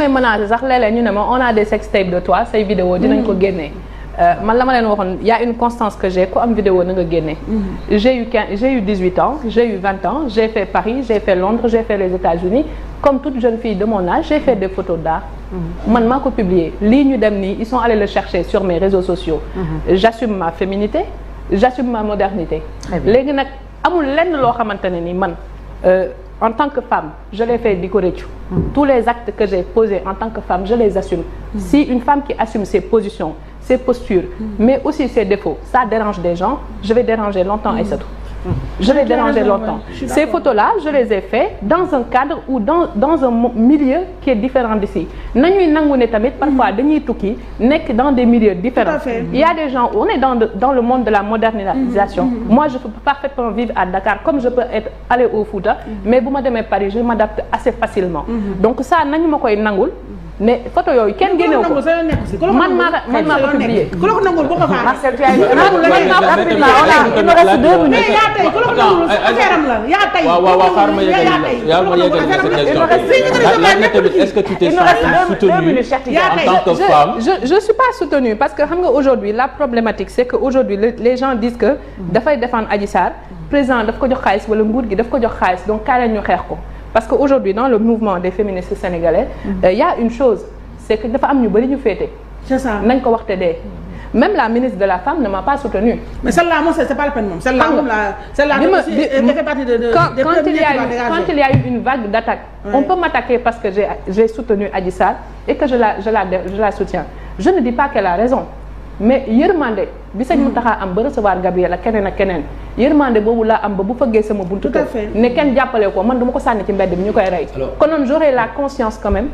may menacé sax léeg-léeg ñu ne ma on a des sextapes de toi say vidéo dinañ ko génnee. man la ma leen waxoon y a une constance que j'ai ku am vidéo na nga génne. j'ai eu 18 ans j'ai eu 20 ans j'ai fait Paris j'ai fait Londres j'ai fait les États-Unis comme toute jeune fille de mon âge j'ai fait des photos d'art. man maa ko publié lii ñu dem nii ils sont allés le chercher sur mes réseaux sociaux. j'assume ma féminité j'assume ma modernité. léegi nag amul lenn loo xamante ne ni man. En tant que femme, je l'ai fait di ko réccu. Tous les actes que j'ai posés en tant que femme, je les assume. Si une femme qui assume ses positions, ses postures, mais aussi ses défauts, ça dérange des gens, je vais déranger longtemps et c'est tout. Je vais déranger longtemps. Ces photos-là, je les ai faites dans un cadre ou dans un milieu qui est différent d'ici. Nañuy nangu ne tamit parfois dañuy tukki nekk dans des milieux différents. Il y a des gens, on est dans le monde de la modernisation. Moi, je peux parfaitement vivre à Dakar comme je peux être aller au Fouta, mais bu ma demee Paris, je m'adapte assez facilement. Donc ça nañu ma koy nangul. ne photo yooyu kenn génnewu ko man maa ko publié. ku la ko nangul boo ko faale. Marcel tu as rapidement il nous reste 2 minutes. mais yaa tey ku la ko nangul affaire am la yaa tey. waaw xaaral ma yeggali est-ce que tu t'es soutenue en tant que femme? Je suis pas soutenue parce que xam nga aujourd'hui la problématique c'est que aujourd'hui les gens disent que dafay défendre Adji Sarr président daf ko jox xaalis wala nguur gi daf ko jox xaalis donc kaay leen ñu xeex ko. Parce qu'aujourd'hui, dans le mouvement des féministes sénégalais, il y a une chose, c'est que dafa am ñu bari ñu féete. C'est ça. Nañ ko waxte dee. Même la ministre de la Femme ne m'a pas soutenue. Mais celle-là, moi, c'est pas la peine, moom. Celle-là, elle fait partie quand il y a eu une vague d'attaque, on peut m'attaquer parce que j'ai soutenu Adji Sarr et que je la soutiens. Je ne dis pas qu'elle a raison. Mais yërmande bi sëñ Mountakha am ba recevoir Gabriel ak keneen ak keneen yërmande boobu laa am ba bu fëggee sama buntu kër ne kenn jàppale ko man dama ko sànni ci mbedd bi ñu koy rey konoon j'aurais la conscience quand même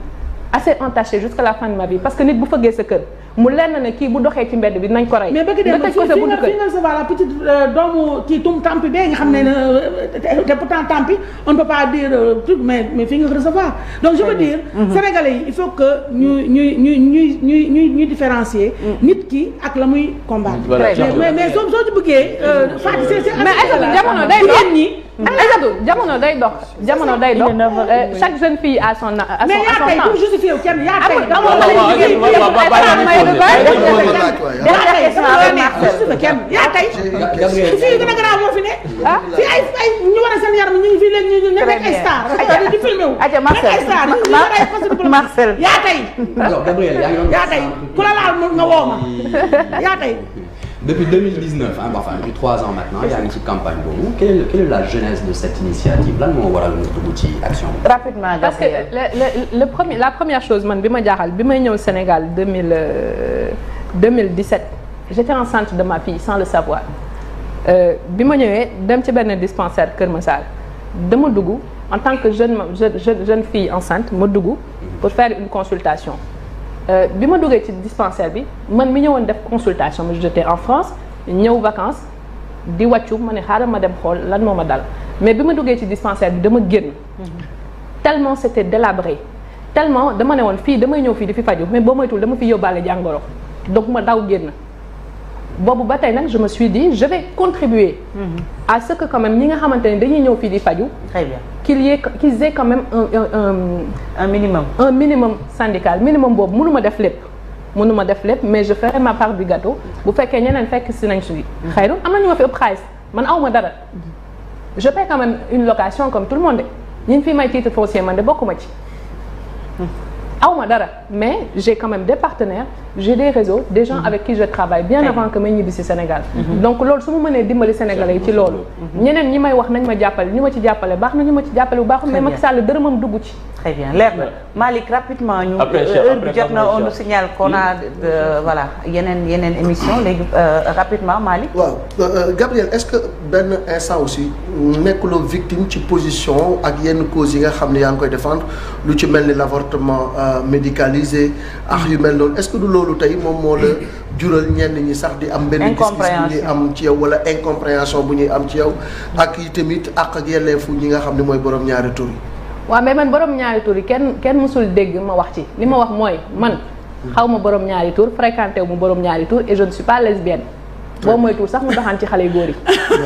assez entachée jusqu'à la fin de ma vie parce que nit bu fëggee sa kër mu leer na ne kii bu doxee ci mbedd bi nañ ko rey. mais bëgg dem fi nga recevoir la petite doomu kii tum tampi bee nga xam ne te pourtant tampi on ne peut pas dire truc mais fi nga recevoir donc je veux dire sénégalais yi il faut que ñuy différencier nit ki ak la muy combattre mais soo ci bëggee Fatou c'est mais jamono day dox ñi jamono day dox chaque jeune fille a son mais yaa tey pour justifier kenn yaa tey yaa tey fii gën a garaaw moo fi ne fii ay ñu war a seen yaram ñu ngi fii léegi ñu nekk ay star di filmé wu Marcel yaa tey ku la laal nga woo ma yaa tey. Depuis 2019 enfin depuis 3 ans maintenant yaa ngi ci campagne boobu quelle est la genèse de cette initiative lan moo waral nga dugg ci action bi. Rapidement parce que la première chose man bi ma jaaxal bi may ñëw Sénégal 2017 j'étais enceinte de ma fille sans le savoir bi ma ñëwee dem ci benn dispensaire Kër Massar dama dugg en tant que jeune fille enceinte ma dugg pour faire une consultation. bi ma duggee ci dispensaire bi man mi ñëwoon def consultation ma j'étais en France ñëw vacances di wàccu ma ne xaaral ma dem xool lan moo ma dal mais bi ma duggee ci dispensaire bi dama génn tellement c'était délabré tellement dama ne woon fii damay ñëw fii di fi faju mais boo moytul dama fi yóbbaale jàngoro donc ma daw génn boobu ba tey nag je me suis dit je vais contribuer à ce que quand même ñi nga xamante ne dañuy ñëw fii di faju très bien qu'ils aient quand même un minimum syndical minimum boobu mënuma def lépp mais je ferai ma part du gâteau bu fekkee ñeneen fekk si nañ suy xayru am na ñu ma fi ëpp xaalis man awma dara je paie quand même une location comme tout le monde ñi fi may titre foncier man de bokkuma ci awma dara mais j'ai quand même des partenaires j'ai des réseaux des gens avec qui je travaille bien avant que may ñibbi si Sénégal donc loolu su ma mënee dimbali Sénégalais yi ci loolu ñeneen ñi may wax nañ ma jàppale ñu ma ci jàppale baax na ñu ma ci jàppale bu baaxul mais Macky Sall dërëmam dugg ci très bien leer na Malick rapidement ñu heure bi jot na on nous signale qu'on a voilà yeneen émission léegi rapidement Malick waaw Gabriel est-ce que benn instant aussi nekkuloo victime ci position ak yenn causes yi nga xam ne yaa ngi koy défendre lu ci mel ni l'avortement médicalisé ak yu mel noonu est-ce que du loolu tey moom moo la jural ñenn ñi sax di am benn gis-gis bu ñuy am ci yow wala incompréhension bu ñuy am ci yow ak yi tamit ak yelleefu ñi nga xam ne mooy borom ñaari tur yi. waaw mais man borom ñaari tur yi kenn mësul dégg ma wax ci li ma wax mooy man xaw ma borom ñaari tur fréquenté wu ma borom ñaari tur et je ne suis pas lesbienne boo moytuwul sax mu doxaan ci xale yu góor yi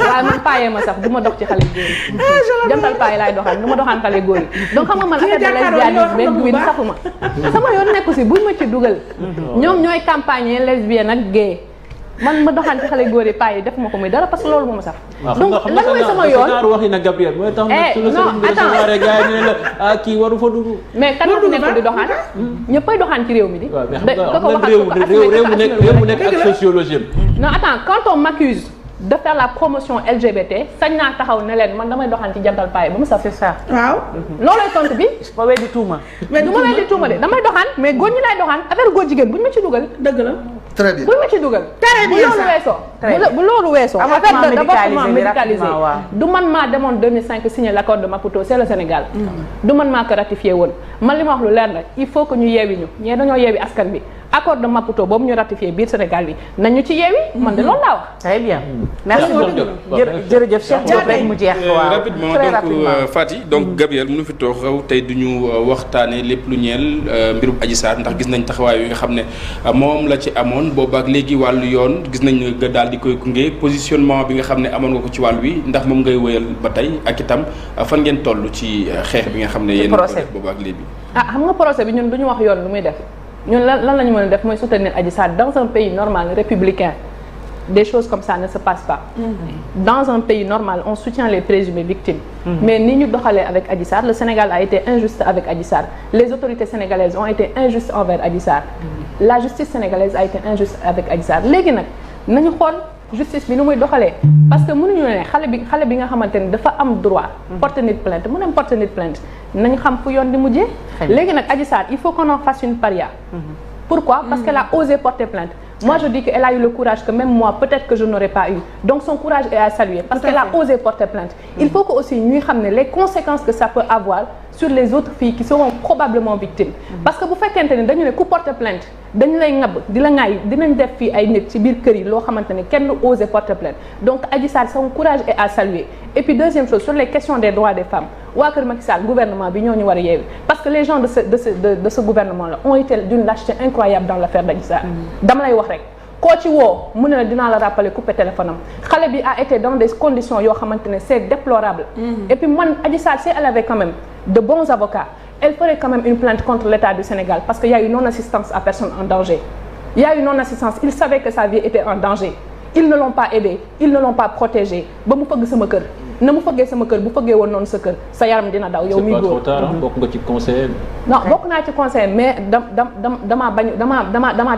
waaye man paayee ma sax du ma dox ci xale yu góor yi jantal paay laay doxaan du ma doxaan xale yu góor yi donc xam nga man affaire de lesbianisme beeg bi saxuma sama yoon nekku si buñ ma ci dugal ñoom ñooy campagne lesbienne ak gay man ma doxaan ci xale góor yi paa yi def ma ko muy dara parce que loolu moo ma saf. donc lan mooy sama yoon waxi na Gabriel mooy tax nag su la sëriñ bi recevoir gars yi ne la kii waru fa dugg. mais kan moo nekk di doxaan ñëppay doxaan ci réew mi di. waaw mais xam nga réew mu nekk ak sociologie. non attends quand on m'accuse de faire la promotion LGBT sañ naa taxaw ne leen man damay doxaan ci jantal paa yi ba mu saf. c'est ça waaw. loolooy tontu bi. ba weddi tuuma. du ma weddi tuuma de damay doxaan mais góor ñi laay doxaan affaire góor jigéen buñ ma ci dugal. dëgg la. très bien buñ ma ci dugal. très bien bu loolu weesoo. affaire d'avortement médicalisé waaw. du man maa demoon 2005 signé l'accord de Maputo c'est le Sénégal. du man maa ko ratifié woon man li ma wax lu leer nag il faut que ñu yeewi ñu ñee dañoo yeewi askan bi accord de Maputo boobu ñu ratifié biir Sénégal bi nañu ci yeewi man de loolu laa wax. très bien. merci jërëjëf Cheikh Diop rek mu jeex. waaw rapidement donc Fati donc Gabriel mënu fi toog xaw tey du ñu waxtaanee lépp lu ñeel mbirum Adji Sarr ndax gis nañ taxawaay yi nga xam ne moom la ci amoon boobu ak léegi wàllu yoon gis nañ nga daal di koy gunge positionnement bi nga xam ne amoon nga ko ci wàll wi ndax moom ngay wëyal ba tey ak itam fan ngeen toll ci xeex bi nga xam ne yéen a ko def boobu ak léegi. xam nga procès bi ñun du ñu wax yoon lu muy def ñun lan la ñu mën a def mooy soutenir Adji Sarr dans un pays normal républicain. Des choses comme ça ne se passent pas. Dans un pays normal, on soutient les présumées victimes. Mais ni ñu doxalee avec Adji Sarr, le Sénégal a été injuste avec Adji Sarr. Les autorités sénégalaises ont été injustes envers Adji Sarr. La justice sénégalaise a été injuste avec Adji Sarr. Léegi nag nañu xool justice bi nu muy doxalee parce que mënuñu ne xale bi nga xamante ni dafa am droit porter nit plainte mu dem porter nit plainte nañu xam fu yoon di mujjee. Léegi nag Adji Sarr il faut qu'on en fasse une paria. Pourquoi? Parce qu'elle a osé porter plainte. Moi, je dis qu'elle a eu le courage que même moi, peut-être que je n'aurais pas eu. Donc, son courage est à saluer parce qu'elle a osé porter plainte. Il faut que aussi nous sachions les conséquences que ça peut avoir sur les autres filles qui seront probablement victimes. Parce que vous faites entendre dañu ne ku porter plainte dañu lay ngab di la ngaay dinañ def fii ay nit ci biir kër yi loo xamante ne kenn osé porter plainte. Donc, Adji Sarr, son courage est à saluer. Et puis, deuxième chose, sur les questions des droits des femmes. waa Kër Macky Sall gouvernement bi ñoo ñu war a yeewi parce que les gens de ce gouvernement là ont été d'une lâcheté incroyable dans l'affaire d'Adji Sarr. dama lay wax rek koo ci woo mu ne la dinaa la rappeler couper téléphone am xale bi a été dans des conditions yoo xamante ne c'est déplorable. Et puis man Adji Sarr si elle avait quand même de bons avocats elle ferait quand même une plainte contre l'État du Sénégal parce que y a eu non-assistance à personne en danger. Il y a eu non-assistance ils savaient que sa vie était en danger. Ils ne l'ont pas aidé ils ne l'ont pas protégé ba mu fëgg sama kër na mu fëggee sama kër bu fëggee woon noonu sa kër sa yaram dina daw yow mi góor. c'est pas trop tard bokk nga ci conseil. non bokk naa ci conseil mais damaa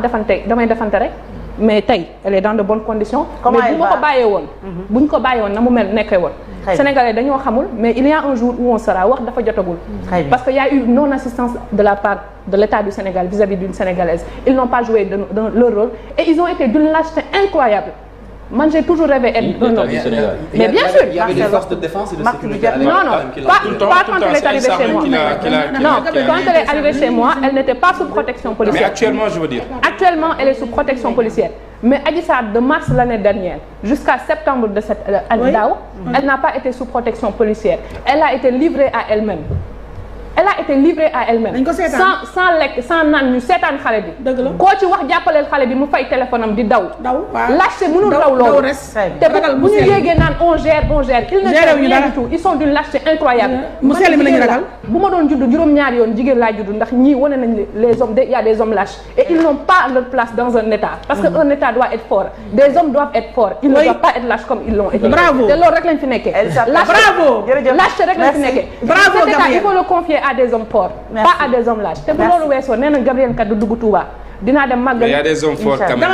defante rek mais tey elle est dans de bonnes conditions. comment mais bu ma ko bàyyee woon. bu ñu ko bàyyee woon na mu mel nekkee woon. Sénégalais dañoo xamul mais il y a un jour où on sera wax dafa jotagul. parce que y a eu non-assistance de la part de l'État du Sénégal vis-à-vis d'une Sénégalaise. Ils n'ont pas joué leur rôle et ils ont été d'une lâcheté incroyable. Man j'ai toujours rêvé être un homme. Mais bien sûr. Il y avait des forces de défense et de sécurité. Pas quand elle est arrivée chez moi. Non, quand elle est arrivée chez moi, elle n'était pas sous protection policière. Mais actuellement, je veux dire. Actuellement, elle est sous protection policière. Mais Adji Sarr de mars l'année dernière jusqu'à septembre de cette année, elle n'a pas été sous protection policière. Elle a été livrée à elle-même. Elle a été livrée à elle-même sans lekk sans naan ñu seetaan xale bi koo ci wax jàppaleel xale bi mu fay téléphone am di daw lâcheté mënul daw loolu te bu ñu yéegee naan on gère ils ne gèrent rien du tout ils sont d'une lâcheté incroyable bu ma doon judd juróom-ñaari yoon jigéen laa judd ndax ñii wane nañ les hommes il y a des hommes lâches et ils n'ont pas leur place dans un état parce que un état doit être fort des hommes doivent être forts ils ne doivent pas être lâches comme ils l'ont été te loolu rek lañ fi nekkee lâcheté rek lañ fi nekkee il faut le confier à des hommes forts, pas à des hommes lâches. te bu loolu weesoo nee na Gabriel kat du dugg Touba dinaa dem màggal. il y a des hommes forts quand même.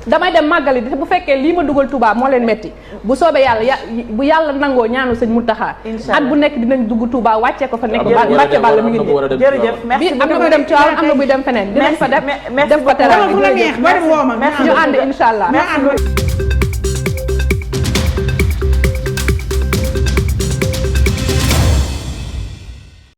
damay dem màggali te bu fekkee lii ma dugal Touba moo leen metti bu soobee yàlla bu yàlla nangoo ñaanu sëñ Mountakha. at bu nekk dinañ dugg Touba wàccee ko fa nekk. Mbàkke Bàlla mi ngi nii jërëjëf merci am na buy dem Tivaouane am na buy dem feneen. dinañ fa def fa teraanga. ñu ànd incha allah.